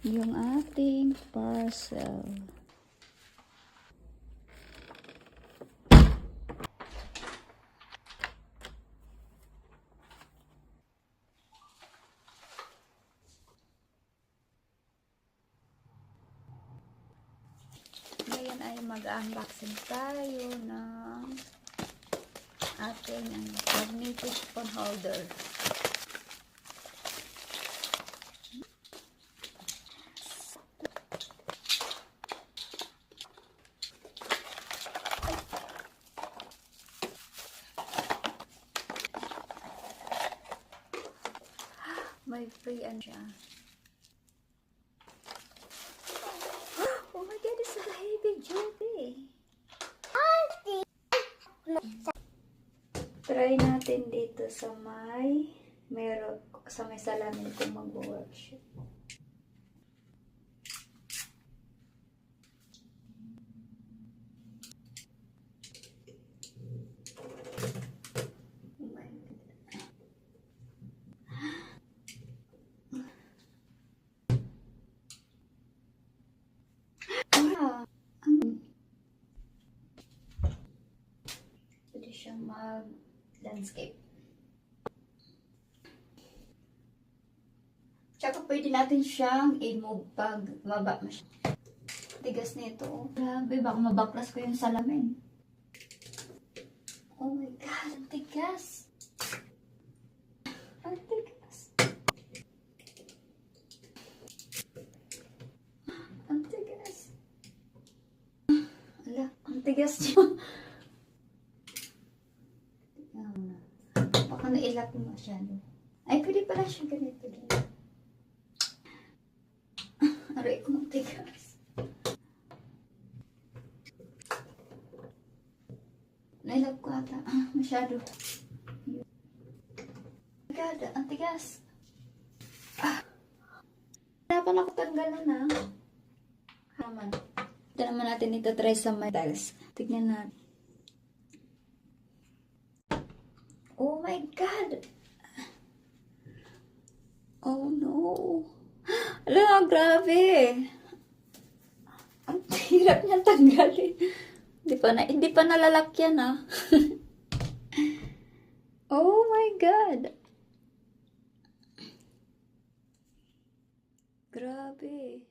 yung ating parcel. Ngayon ay mag-unboxing tayo ng ating magnetic phone holder. May free ano siya. Oh my god, it's a heavy duty. Try natin dito sa may salamin kung mag-workshop. Pwede siyang mag-landscape. Tsaka pwede natin siyang i-move pag baba mo siya. Tigas nito. Oh. Grabe, baka mabaklas ko yung salamin. Oh my god, ang tigas. Ang tigas. Ang tigas. Ala, ang tigas niya. Baka nailap mo masyado. Ay, pwede pala siya ganito din. Aray ko, ang tigas. Nailap ko ata. Masyado. God, ang tigas. Dapat ako tanggalan na. Ito naman natin ito try sa my tiles. Tignan natin. Oh my god! Oh no! Ala, grabe! Ang hirap niya tanggalin. Hindi pa nalalakyan ah. Oh my god! Grabe.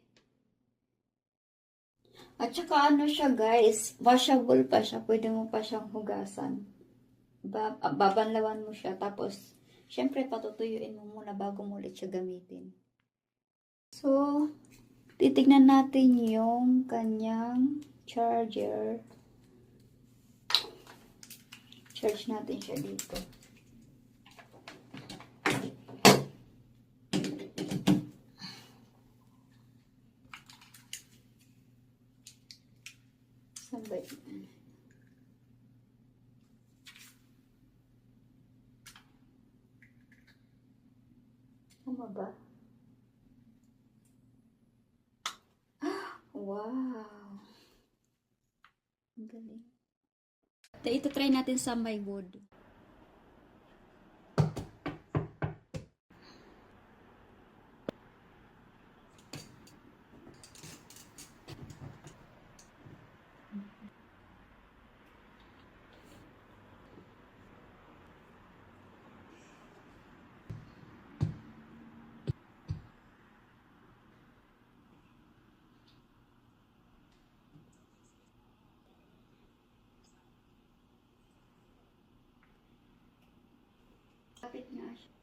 At saka ano siya guys, washable pa siya. Pwede mo pa siyang hugasan. Babanlawan mo siya. Tapos, syempre patutuyuin mo muna bago mo ulit siya gamitin. So, titignan natin yung kanyang charger. Charge natin siya dito. Saan ba yun? Tama ba? Wow! Ang galing. Ito try natin sa my wood. Kapit nga siya.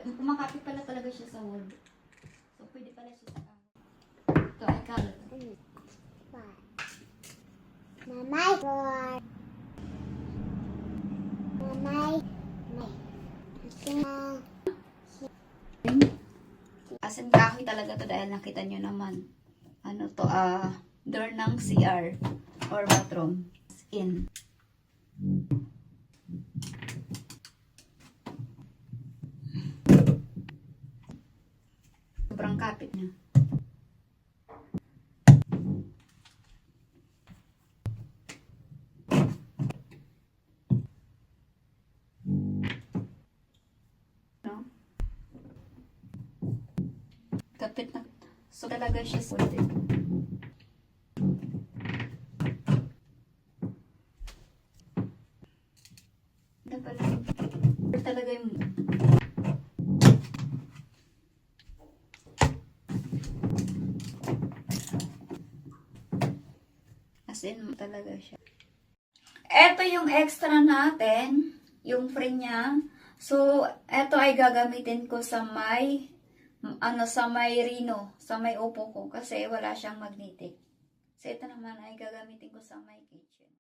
Kumakapit pala talaga siya sa wood. So, pwede pala siya sa ito, ay color. Mamay boy. Mamay. Asin kahoy talaga to dahil nakita nyo naman. Ano to, door ng CR or bathroom. In. Kapit na. No? Kapit na. So talaga siya solid. Na pala. Talaga yung as in talaga siya. Ito yung extra natin, yung frame niya. So, ito ay gagamitin ko sa may sa may Reno, sa may upo ko kasi wala siyang magnetic. So, ito naman ay gagamitin ko sa may kitchen.